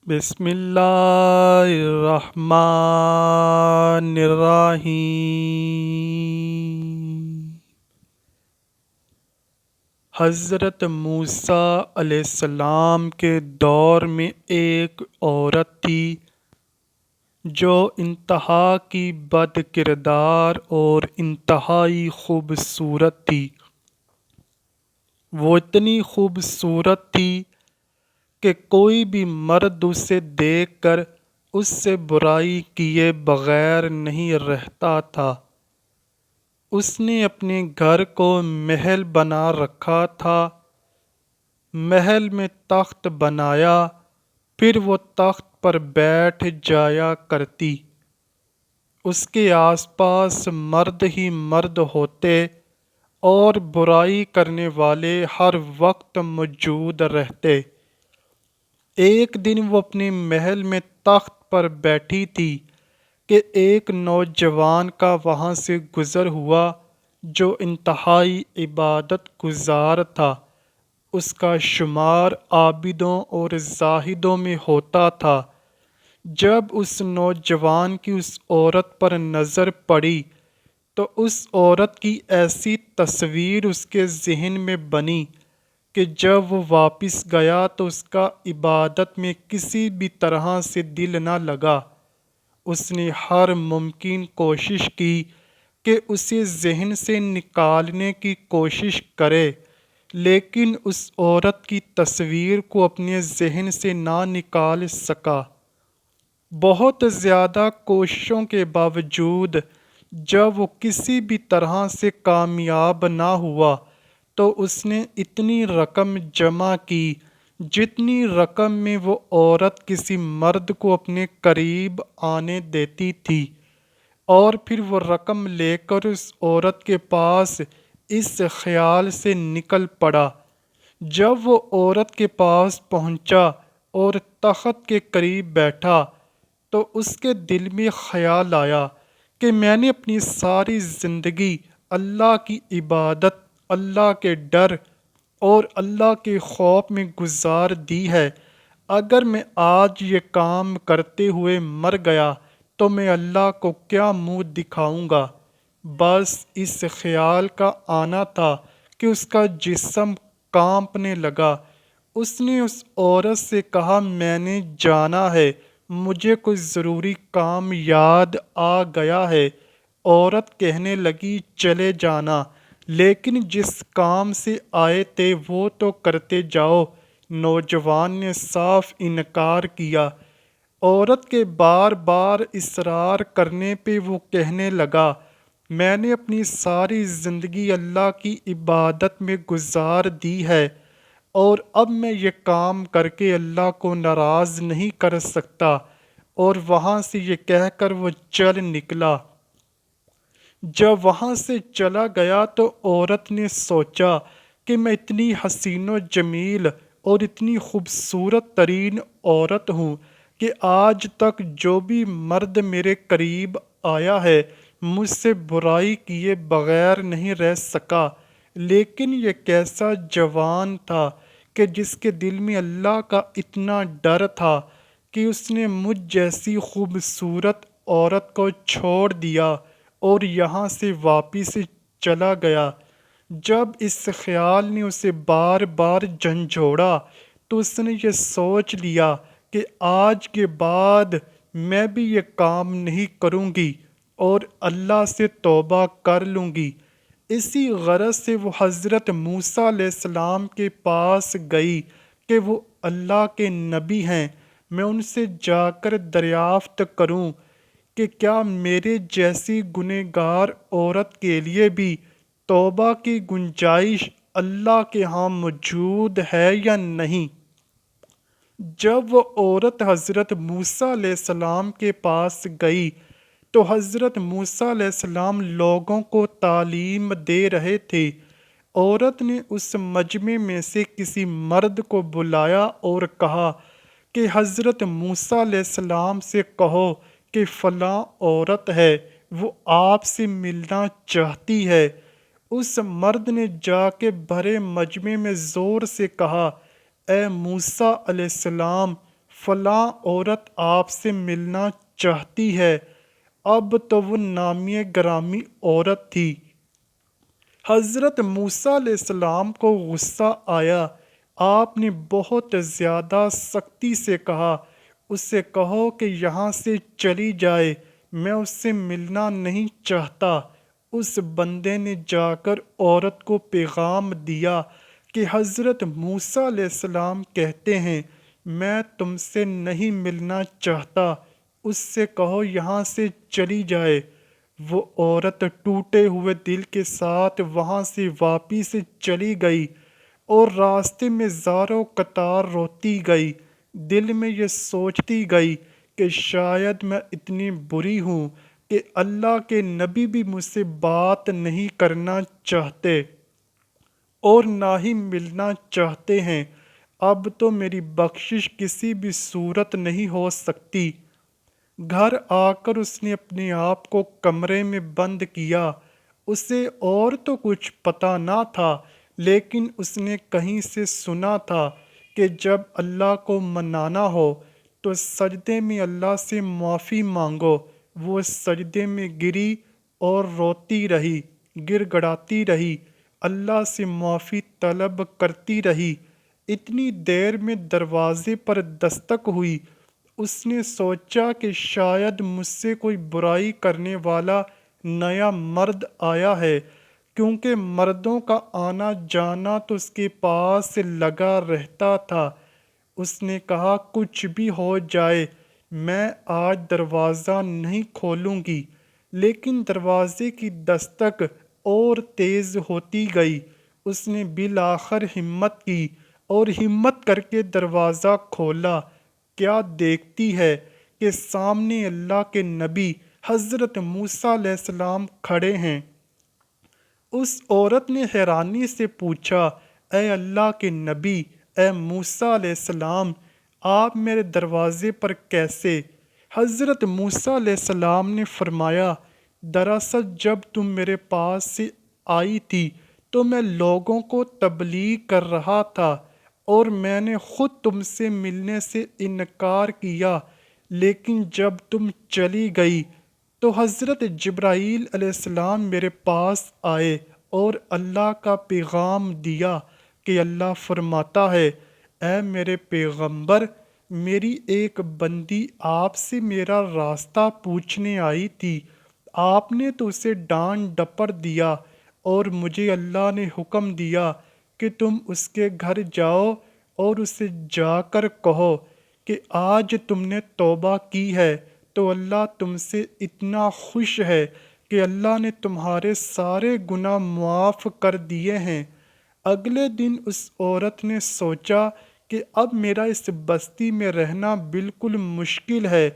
بسم اللہ الرحمن الرحیم۔ حضرت موسیٰ علیہ السلام کے دور میں ایک عورت تھی جو انتہا کی بد کردار اور انتہائی خوبصورت تھی۔ وہ اتنی خوبصورت تھی کہ کوئی بھی مرد اسے دیکھ کر اس سے برائی کیے بغیر نہیں رہتا تھا۔ اس نے اپنے گھر کو محل بنا رکھا تھا۔ محل میں تخت بنایا، پھر وہ تخت پر بیٹھ جایا کرتی۔ اس کے آس پاس مرد ہی مرد ہوتے اور برائی کرنے والے ہر وقت موجود رہتے۔ ایک دن وہ اپنے محل میں تخت پر بیٹھی تھی کہ ایک نوجوان کا وہاں سے گزر ہوا جو انتہائی عبادت گزار تھا۔ اس کا شمار عابدوں اور زاہدوں میں ہوتا تھا۔ جب اس نوجوان کی اس عورت پر نظر پڑی تو اس عورت کی ایسی تصویر اس کے ذہن میں بنی کہ جب وہ واپس گیا تو اس کا عبادت میں کسی بھی طرح سے دل نہ لگا۔ اس نے ہر ممکن کوشش کی کہ اسے ذہن سے نکالنے کی کوشش کرے، لیکن اس عورت کی تصویر کو اپنے ذہن سے نہ نکال سکا۔ بہت زیادہ کوششوں کے باوجود جب وہ کسی بھی طرح سے کامیاب نہ ہوا تو اس نے اتنی رقم جمع کی جتنی رقم میں وہ عورت کسی مرد کو اپنے قریب آنے دیتی تھی، اور پھر وہ رقم لے کر اس عورت کے پاس اس خیال سے نکل پڑا۔ جب وہ عورت کے پاس پہنچا اور تخت کے قریب بیٹھا تو اس کے دل میں خیال آیا کہ میں نے اپنی ساری زندگی اللہ کی عبادت، اللہ کے ڈر اور اللہ کے خوف میں گزار دی ہے۔ اگر میں آج یہ کام کرتے ہوئے مر گیا تو میں اللہ کو کیا منہ دکھاؤں گا؟ بس اس خیال کا آنا تھا کہ اس کا جسم کانپنے لگا۔ اس نے اس عورت سے کہا، میں نے جانا ہے، مجھے کوئی ضروری کام یاد آ گیا ہے۔ عورت کہنے لگی، چلے جانا، لیکن جس کام سے آئے تھے وہ تو کرتے جاؤ۔ نوجوان نے صاف انکار کیا۔ عورت کے بار بار اصرار کرنے پہ وہ کہنے لگا، میں نے اپنی ساری زندگی اللہ کی عبادت میں گزار دی ہے، اور اب میں یہ کام کر کے اللہ کو ناراض نہیں کر سکتا۔ اور وہاں سے یہ کہہ کر وہ چل نکلا۔ جب وہاں سے چلا گیا تو عورت نے سوچا کہ میں اتنی حسین و جمیل اور اتنی خوبصورت ترین عورت ہوں کہ آج تک جو بھی مرد میرے قریب آیا ہے مجھ سے برائی کیے بغیر نہیں رہ سکا، لیکن یہ کیسا جوان تھا کہ جس کے دل میں اللہ کا اتنا ڈر تھا کہ اس نے مجھ جیسی خوبصورت عورت کو چھوڑ دیا اور یہاں سے واپس چلا گیا۔ جب اس خیال نے اسے بار بار جھنجھوڑا تو اس نے یہ سوچ لیا کہ آج کے بعد میں بھی یہ کام نہیں کروں گی اور اللہ سے توبہ کر لوں گی۔ اسی غرض سے وہ حضرت موسیٰ علیہ السلام کے پاس گئی کہ وہ اللہ کے نبی ہیں، میں ان سے جا کر دریافت کروں کہ کیا میرے جیسی گنہگار عورت کے لیے بھی توبہ کی گنجائش اللہ کے ہاں موجود ہے یا نہیں۔ جب وہ عورت حضرت موسیٰ علیہ السلام کے پاس گئی تو حضرت موسیٰ علیہ السلام لوگوں کو تعلیم دے رہے تھے۔ عورت نے اس مجمع میں سے کسی مرد کو بلایا اور کہا کہ حضرت موسیٰ علیہ السلام سے کہو کہ فلاں عورت ہے، وہ آپ سے ملنا چاہتی ہے۔ اس مرد نے جا کے بھرے مجمع میں زور سے کہا، اے موسیٰ علیہ السلام، فلاں عورت آپ سے ملنا چاہتی ہے۔ اب تو وہ نامی گرامی عورت تھی۔ حضرت موسیٰ علیہ السلام کو غصہ آیا۔ آپ نے بہت زیادہ سختی سے کہا، اسے کہو کہ یہاں سے چلی جائے، میں اس سے ملنا نہیں چاہتا۔ اس بندے نے جا کر عورت کو پیغام دیا کہ حضرت موسیٰ علیہ السلام کہتے ہیں میں تم سے نہیں ملنا چاہتا، اس سے کہو یہاں سے چلی جائے۔ وہ عورت ٹوٹے ہوئے دل کے ساتھ وہاں سے واپس چلی گئی اور راستے میں زاروں قطار روتی گئی، دل میں یہ سوچتی گئی کہ شاید میں اتنی بری ہوں کہ اللہ کے نبی بھی مجھ سے بات نہیں کرنا چاہتے اور نہ ہی ملنا چاہتے ہیں، اب تو میری بخشش کسی بھی صورت نہیں ہو سکتی۔ گھر آ کر اس نے اپنے آپ کو کمرے میں بند کیا۔ اسے اور تو کچھ پتہ نہ تھا، لیکن اس نے کہیں سے سنا تھا کہ جب اللہ کو منانا ہو تو سجدے میں اللہ سے معافی مانگو۔ وہ سجدے میں گری اور روتی رہی، گر گڑاتی رہی، اللہ سے معافی طلب کرتی رہی۔ اتنی دیر میں دروازے پر دستک ہوئی۔ اس نے سوچا کہ شاید مجھ سے کوئی برائی کرنے والا نیا مرد آیا ہے، کیونکہ مردوں کا آنا جانا تو اس کے پاس لگا رہتا تھا۔ اس نے کہا کچھ بھی ہو جائے میں آج دروازہ نہیں کھولوں گی، لیکن دروازے کی دستک اور تیز ہوتی گئی۔ اس نے بالآخر ہمت کی اور ہمت کر کے دروازہ کھولا۔ کیا دیکھتی ہے کہ سامنے اللہ کے نبی حضرت موسیٰ علیہ السلام کھڑے ہیں۔ اس عورت نے حیرانی سے پوچھا، اے اللہ کے نبی، اے موسیٰ علیہ السلام، آپ میرے دروازے پر کیسے؟ حضرت موسیٰ علیہ السلام نے فرمایا، دراصل جب تم میرے پاس سے آئی تھی تو میں لوگوں کو تبلیغ کر رہا تھا اور میں نے خود تم سے ملنے سے انکار کیا، لیکن جب تم چلی گئی تو حضرت جبرائیل علیہ السلام میرے پاس آئے اور اللہ کا پیغام دیا کہ اللہ فرماتا ہے، اے میرے پیغمبر، میری ایک بندی آپ سے میرا راستہ پوچھنے آئی تھی، آپ نے تو اسے ڈانٹ ڈپٹ دیا اور مجھے اللہ نے حکم دیا کہ تم اس کے گھر جاؤ اور اسے جا کر کہو کہ آج تم نے توبہ کی ہے تو اللہ تم سے اتنا خوش ہے کہ اللہ نے تمہارے سارے گناہ معاف کر دیے ہیں۔ اگلے دن اس عورت نے سوچا کہ اب میرا اس بستی میں رہنا بالکل مشکل ہے،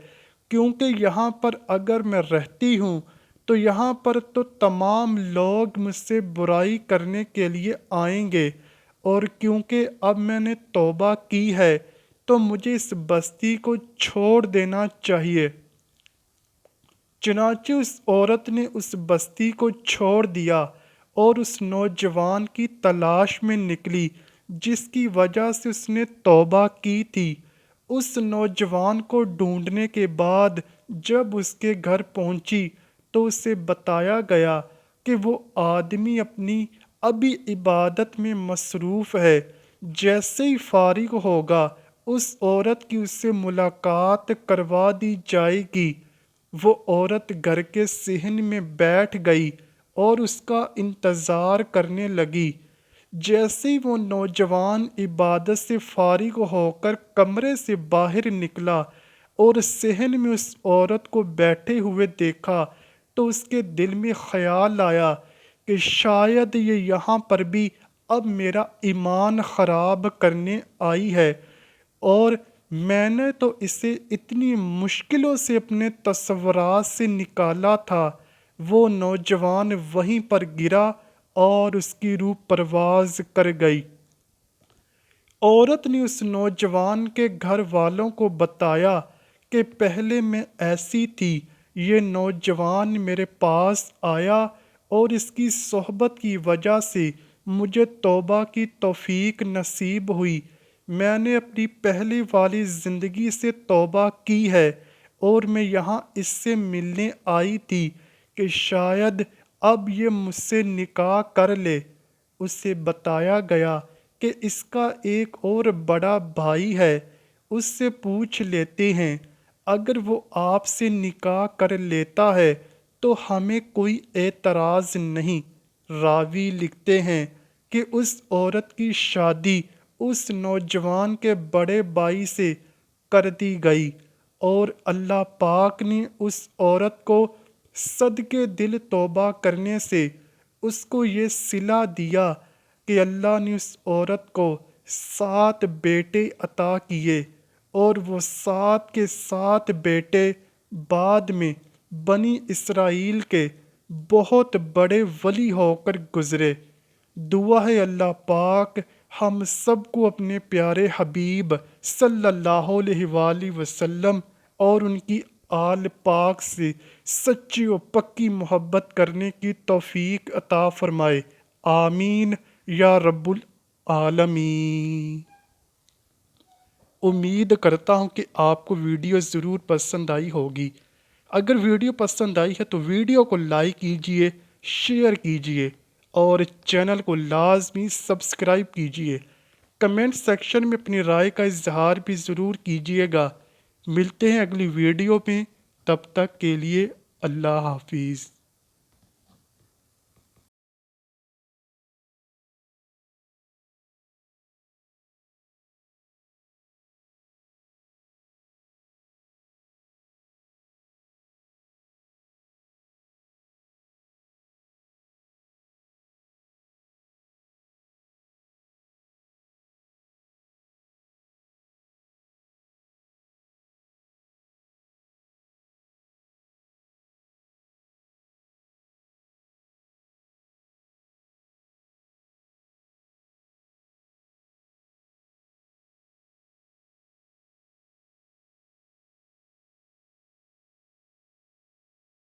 کیونکہ یہاں پر اگر میں رہتی ہوں تو یہاں پر تو تمام لوگ مجھ سے برائی کرنے کے لیے آئیں گے، اور کیونکہ اب میں نے توبہ کی ہے تو مجھے اس بستی کو چھوڑ دینا چاہیے۔ چنانچہ اس عورت نے اس بستی کو چھوڑ دیا اور اس نوجوان کی تلاش میں نکلی جس کی وجہ سے اس نے توبہ کی تھی۔ اس نوجوان کو ڈھونڈنے کے بعد جب اس کے گھر پہنچی تو اسے بتایا گیا کہ وہ آدمی اپنی ابھی عبادت میں مصروف ہے۔ جیسے ہی فارغ ہوگا اس عورت کی اس سے ملاقات کروا دی جائے گی۔ وہ عورت گھر کے صحن میں بیٹھ گئی اور اس کا انتظار کرنے لگی۔ جیسے ہی وہ نوجوان عبادت سے فارغ ہو کر کمرے سے باہر نکلا اور صحن میں اس عورت کو بیٹھے ہوئے دیکھا تو اس کے دل میں خیال آیا کہ شاید یہ یہاں پر بھی اب میرا ایمان خراب کرنے آئی ہے، اور میں نے تو اسے اتنی مشکلوں سے اپنے تصورات سے نکالا تھا۔ وہ نوجوان وہیں پر گرا اور اس کی روح پرواز کر گئی۔ عورت نے اس نوجوان کے گھر والوں کو بتایا کہ پہلے میں ایسی تھی، یہ نوجوان میرے پاس آیا اور اس کی صحبت کی وجہ سے مجھے توبہ کی توفیق نصیب ہوئی۔ میں نے اپنی پہلے والی زندگی سے توبہ کی ہے اور میں یہاں اس سے ملنے آئی تھی کہ شاید اب یہ مجھ سے نکاح کر لے۔ اسے بتایا گیا کہ اس کا ایک اور بڑا بھائی ہے، اس سے پوچھ لیتے ہیں، اگر وہ آپ سے نکاح کر لیتا ہے تو ہمیں کوئی اعتراض نہیں۔ راوی لکھتے ہیں کہ اس عورت کی شادی اس نوجوان کے بڑے بھائی سے کر دی گئی اور اللہ پاک نے اس عورت کو صدقے دل توبہ کرنے سے اس کو یہ صلہ دیا کہ اللہ نے اس عورت کو 7 بیٹے عطا کیے اور وہ 7 کے 7 بیٹے بعد میں بنی اسرائیل کے بہت بڑے ولی ہو کر گزرے۔ دعا ہے اللہ پاک ہم سب کو اپنے پیارے حبیب صلی اللہ علیہ وآلہ وسلم اور ان کی آل پاک سے سچی و پکی محبت کرنے کی توفیق عطا فرمائے، آمین یا رب العالمین۔ امید کرتا ہوں کہ آپ کو ویڈیو ضرور پسند آئی ہوگی۔ اگر ویڈیو پسند آئی ہے تو ویڈیو کو لائک کیجئے، شیئر کیجئے اور چینل کو لازمی سبسکرائب کیجئے۔ کمنٹ سیکشن میں اپنی رائے کا اظہار بھی ضرور کیجئے گا۔ ملتے ہیں اگلی ویڈیو میں، تب تک کے لیے اللہ حافظ۔